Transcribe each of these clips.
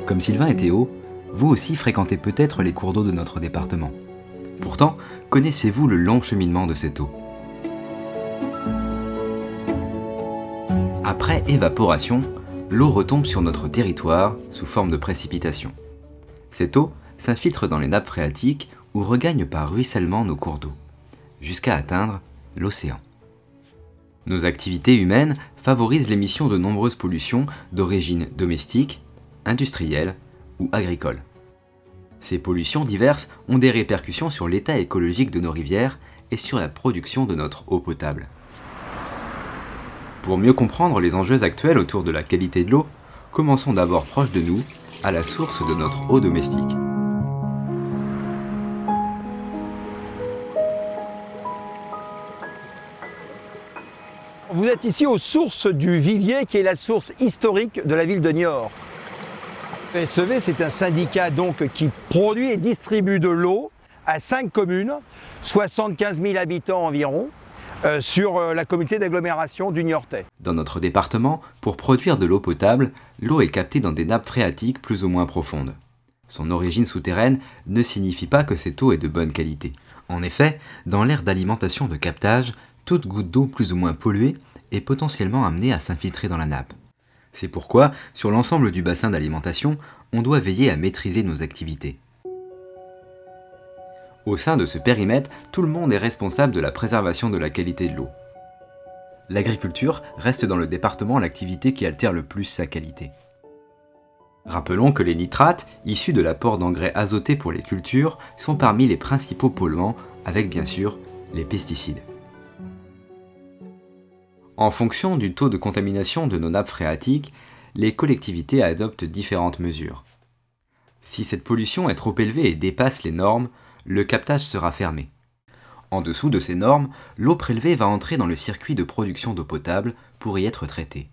Comme Sylvain et Théo, vous aussi fréquentez peut-être les cours d'eau de notre département. Pourtant, connaissez-vous le long cheminement de cette eau? Après évaporation, l'eau retombe sur notre territoire sous forme de précipitation. Cette eau s'infiltre dans les nappes phréatiques ou regagne par ruissellement nos cours d'eau, jusqu'à atteindre l'océan. Nos activités humaines favorisent l'émission de nombreuses pollutions d'origine domestique, industrielle ou agricole. Ces pollutions diverses ont des répercussions sur l'état écologique de nos rivières et sur la production de notre eau potable. Pour mieux comprendre les enjeux actuels autour de la qualité de l'eau, commençons d'abord proche de nous, à la source de notre eau domestique. Vous êtes ici aux sources du Vivier, qui est la source historique de la ville de Niort. SEV, c'est un syndicat donc qui produit et distribue de l'eau à 5 communes, 75 000 habitants environ, sur la communauté d'agglomération du Niortais. Dans notre département, pour produire de l'eau potable, l'eau est captée dans des nappes phréatiques plus ou moins profondes. Son origine souterraine ne signifie pas que cette eau est de bonne qualité. En effet, dans l'aire d'alimentation de captage, toute goutte d'eau plus ou moins polluée est potentiellement amenée à s'infiltrer dans la nappe. C'est pourquoi, sur l'ensemble du bassin d'alimentation, on doit veiller à maîtriser nos activités. Au sein de ce périmètre, tout le monde est responsable de la préservation de la qualité de l'eau. L'agriculture reste dans le département l'activité qui altère le plus sa qualité. Rappelons que les nitrates, issus de l'apport d'engrais azotés pour les cultures, sont parmi les principaux polluants, avec bien sûr les pesticides. En fonction du taux de contamination de nos nappes phréatiques, les collectivités adoptent différentes mesures. Si cette pollution est trop élevée et dépasse les normes, le captage sera fermé. En dessous de ces normes, l'eau prélevée va entrer dans le circuit de production d'eau potable pour y être traitée.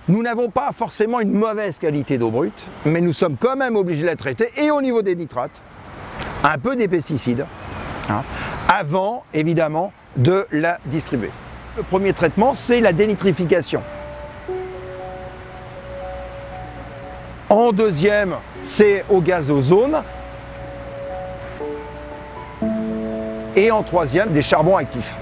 Nous n'avons pas forcément une mauvaise qualité d'eau brute, mais nous sommes quand même obligés de la traiter, et au niveau des nitrates, un peu des pesticides, avant évidemment de la distribuer. Le premier traitement, c'est la dénitrification. En deuxième, c'est au gazozone. Et en troisième, des charbons actifs.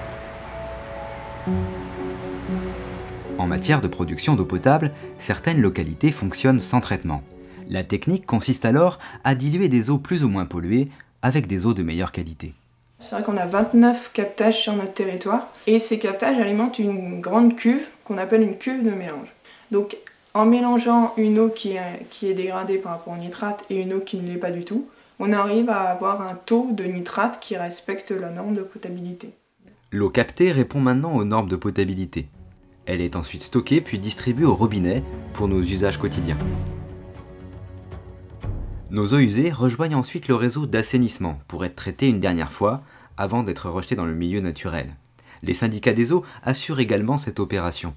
En matière de production d'eau potable, certaines localités fonctionnent sans traitement. La technique consiste alors à diluer des eaux plus ou moins polluées avec des eaux de meilleure qualité. C'est vrai qu'on a 29 captages sur notre territoire et ces captages alimentent une grande cuve qu'on appelle une cuve de mélange. Donc en mélangeant une eau qui est dégradée par rapport au nitrate et une eau qui ne l'est pas du tout, on arrive à avoir un taux de nitrate qui respecte la norme de potabilité. L'eau captée répond maintenant aux normes de potabilité. Elle est ensuite stockée puis distribuée au robinet pour nos usages quotidiens. Nos eaux usées rejoignent ensuite le réseau d'assainissement pour être traitées une dernière fois avant d'être rejetées dans le milieu naturel. Les syndicats des eaux assurent également cette opération.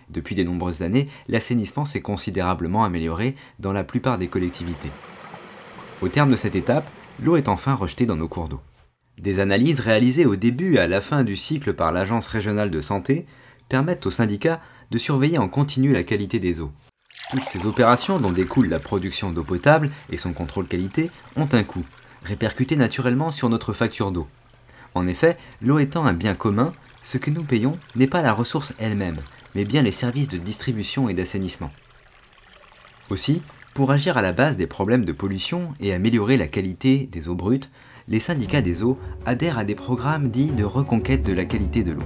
Depuis de nombreuses années, l'assainissement s'est considérablement amélioré dans la plupart des collectivités. Au terme de cette étape, l'eau est enfin rejetée dans nos cours d'eau. Des analyses réalisées au début et à la fin du cycle par l'Agence régionale de santé permettent aux syndicats de surveiller en continu la qualité des eaux. Toutes ces opérations dont découle la production d'eau potable et son contrôle qualité ont un coût, répercuté naturellement sur notre facture d'eau. En effet, l'eau étant un bien commun, ce que nous payons n'est pas la ressource elle-même, mais bien les services de distribution et d'assainissement. Aussi, pour agir à la base des problèmes de pollution et améliorer la qualité des eaux brutes, les syndicats des eaux adhèrent à des programmes dits de reconquête de la qualité de l'eau.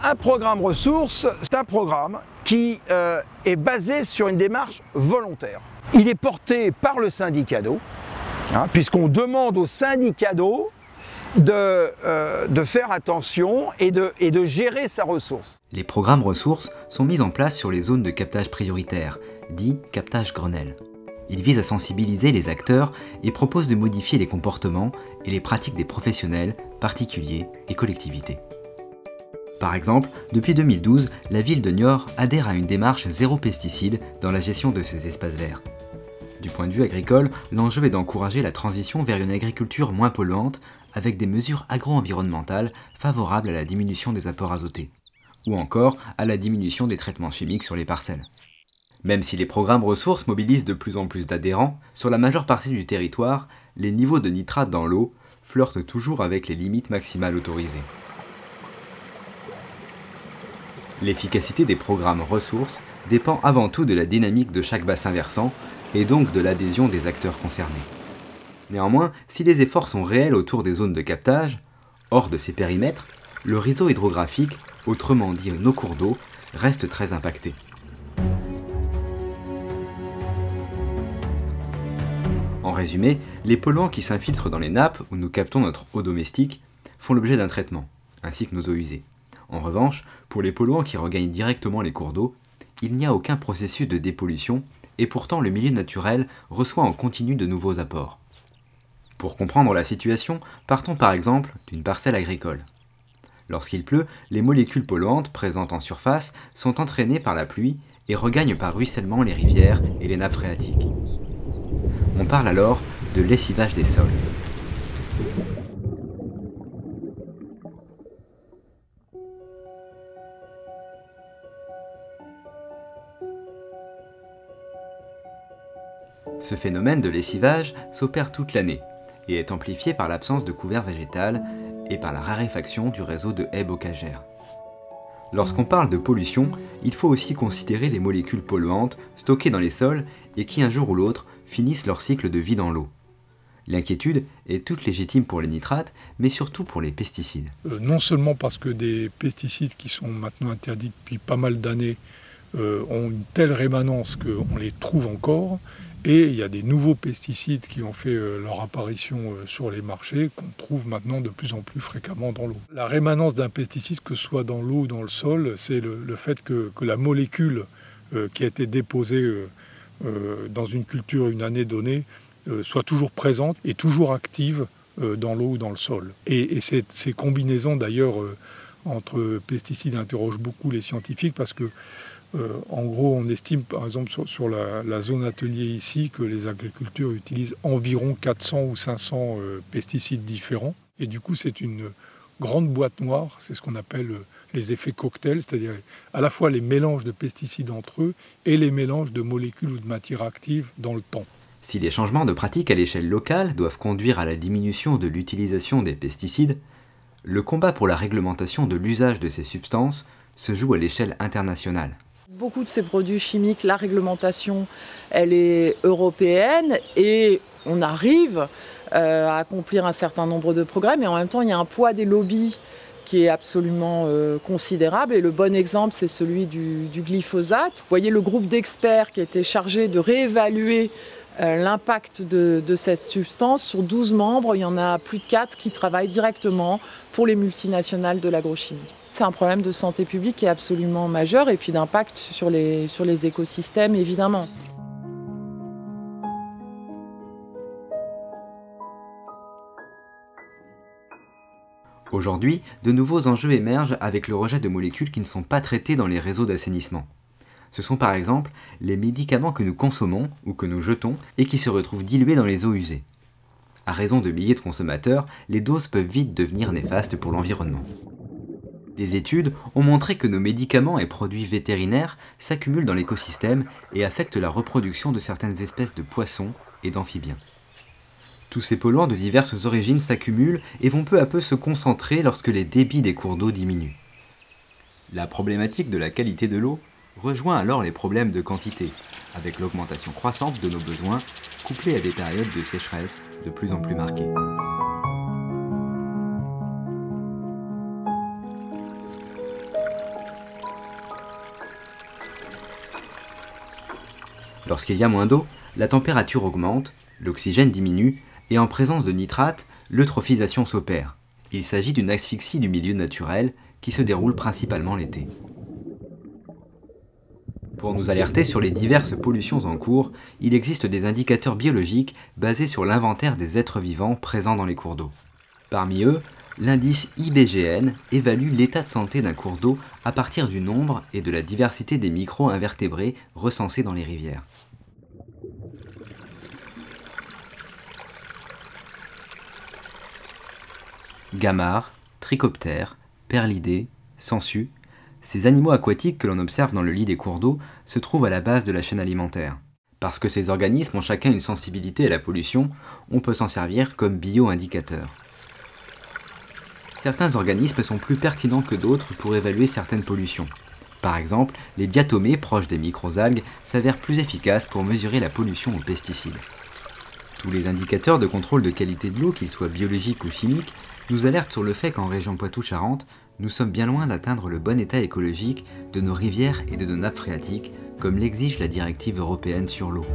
Un programme ressources, c'est un programme qui est basé sur une démarche volontaire. Il est porté par le syndicat d'eau, puisqu'on demande au syndicat d'eau de faire attention et de gérer sa ressource. Les programmes ressources sont mis en place sur les zones de captage prioritaire, dit captage Grenelle. Ils visent à sensibiliser les acteurs et proposent de modifier les comportements et les pratiques des professionnels, particuliers et collectivités. Par exemple, depuis 2012, la ville de Niort adhère à une démarche zéro pesticide dans la gestion de ses espaces verts. Du point de vue agricole, l'enjeu est d'encourager la transition vers une agriculture moins polluante avec des mesures agro-environnementales favorables à la diminution des apports azotés, ou encore à la diminution des traitements chimiques sur les parcelles. Même si les programmes ressources mobilisent de plus en plus d'adhérents, sur la majeure partie du territoire, les niveaux de nitrate dans l'eau flirtent toujours avec les limites maximales autorisées. L'efficacité des programmes ressources dépend avant tout de la dynamique de chaque bassin versant et donc de l'adhésion des acteurs concernés. Néanmoins, si les efforts sont réels autour des zones de captage, hors de ces périmètres, le réseau hydrographique, autrement dit nos cours d'eau, reste très impacté. En résumé, les polluants qui s'infiltrent dans les nappes où nous captons notre eau domestique font l'objet d'un traitement, ainsi que nos eaux usées. En revanche, pour les polluants qui regagnent directement les cours d'eau, il n'y a aucun processus de dépollution et pourtant le milieu naturel reçoit en continu de nouveaux apports. Pour comprendre la situation, partons par exemple d'une parcelle agricole. Lorsqu'il pleut, les molécules polluantes présentes en surface sont entraînées par la pluie et regagnent par ruissellement les rivières et les nappes phréatiques. On parle alors de lessivage des sols. Ce phénomène de lessivage s'opère toute l'année et est amplifié par l'absence de couvert végétal et par la raréfaction du réseau de haies bocagères. Lorsqu'on parle de pollution, il faut aussi considérer les molécules polluantes stockées dans les sols et qui un jour ou l'autre finissent leur cycle de vie dans l'eau. L'inquiétude est toute légitime pour les nitrates, mais surtout pour les pesticides. Non seulement parce que des pesticides qui sont maintenant interdits depuis pas mal d'années ont une telle rémanence qu'on les trouve encore, et il y a des nouveaux pesticides qui ont fait leur apparition sur les marchés, qu'on trouve maintenant de plus en plus fréquemment dans l'eau. La rémanence d'un pesticide, que ce soit dans l'eau ou dans le sol, c'est le fait que la molécule qui a été déposée dans une culture une année donnée soit toujours présente et toujours active dans l'eau ou dans le sol. Et ces combinaisons d'ailleurs entre pesticides interrogent beaucoup les scientifiques parce que en gros, on estime par exemple sur la zone atelier ici que les agriculteurs utilisent environ 400 ou 500 pesticides différents. Et du coup, c'est une grande boîte noire, c'est ce qu'on appelle les effets cocktails, c'est-à-dire à la fois les mélanges de pesticides entre eux et les mélanges de molécules ou de matières actives dans le temps. Si les changements de pratique à l'échelle locale doivent conduire à la diminution de l'utilisation des pesticides, le combat pour la réglementation de l'usage de ces substances se joue à l'échelle internationale. Beaucoup de ces produits chimiques, la réglementation, elle est européenne et on arrive à accomplir un certain nombre de progrès, mais en même temps, il y a un poids des lobbies qui est absolument considérable. Et le bon exemple, c'est celui du glyphosate. Vous voyez le groupe d'experts qui était chargé de réévaluer l'impact de cette substance. Sur 12 membres, il y en a plus de 4 qui travaillent directement pour les multinationales de l'agrochimie. C'est un problème de santé publique qui est absolument majeur et puis d'impact sur les écosystèmes, évidemment. Aujourd'hui, de nouveaux enjeux émergent avec le rejet de molécules qui ne sont pas traitées dans les réseaux d'assainissement. Ce sont par exemple les médicaments que nous consommons ou que nous jetons et qui se retrouvent dilués dans les eaux usées. À raison de milliers de consommateurs, les doses peuvent vite devenir néfastes pour l'environnement. Des études ont montré que nos médicaments et produits vétérinaires s'accumulent dans l'écosystème et affectent la reproduction de certaines espèces de poissons et d'amphibiens. Tous ces polluants de diverses origines s'accumulent et vont peu à peu se concentrer lorsque les débits des cours d'eau diminuent. La problématique de la qualité de l'eau rejoint alors les problèmes de quantité, avec l'augmentation croissante de nos besoins, couplée à des périodes de sécheresse de plus en plus marquées. Lorsqu'il y a moins d'eau, la température augmente, l'oxygène diminue, et en présence de nitrates, l'eutrophisation s'opère. Il s'agit d'une asphyxie du milieu naturel qui se déroule principalement l'été. Pour nous alerter sur les diverses pollutions en cours, il existe des indicateurs biologiques basés sur l'inventaire des êtres vivants présents dans les cours d'eau. Parmi eux, L'indice IBGN évalue l'état de santé d'un cours d'eau à partir du nombre et de la diversité des micro-invertébrés recensés dans les rivières. Gamarres, trichoptères, perlidés, sangsues, ces animaux aquatiques que l'on observe dans le lit des cours d'eau se trouvent à la base de la chaîne alimentaire. Parce que ces organismes ont chacun une sensibilité à la pollution, on peut s'en servir comme bio-indicateur. Certains organismes sont plus pertinents que d'autres pour évaluer certaines pollutions. Par exemple, les diatomées proches des microalgues s'avèrent plus efficaces pour mesurer la pollution aux pesticides. Tous les indicateurs de contrôle de qualité de l'eau, qu'ils soient biologiques ou chimiques, nous alertent sur le fait qu'en région Poitou-Charentes, nous sommes bien loin d'atteindre le bon état écologique de nos rivières et de nos nappes phréatiques, comme l'exige la directive européenne sur l'eau.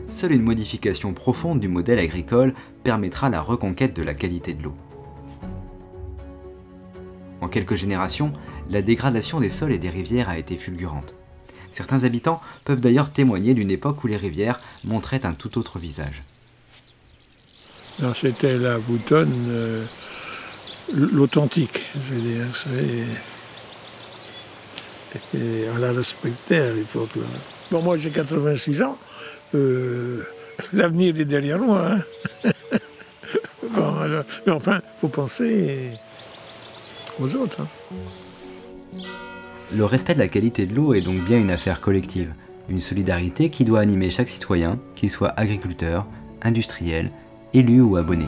Seule une modification profonde du modèle agricole permettra la reconquête de la qualité de l'eau. En quelques générations, la dégradation des sols et des rivières a été fulgurante. Certains habitants peuvent d'ailleurs témoigner d'une époque où les rivières montraient un tout autre visage. Alors c'était la Boutonne, l'authentique, je veux dire. Et on la respectait à l'époque. Bon, moi j'ai 86 ans, l'avenir est derrière moi. Hein. Bon, alors, mais enfin, il faut penser aux autres. Hein. Le respect de la qualité de l'eau est donc bien une affaire collective, une solidarité qui doit animer chaque citoyen, qu'il soit agriculteur, industriel, élu ou abonné.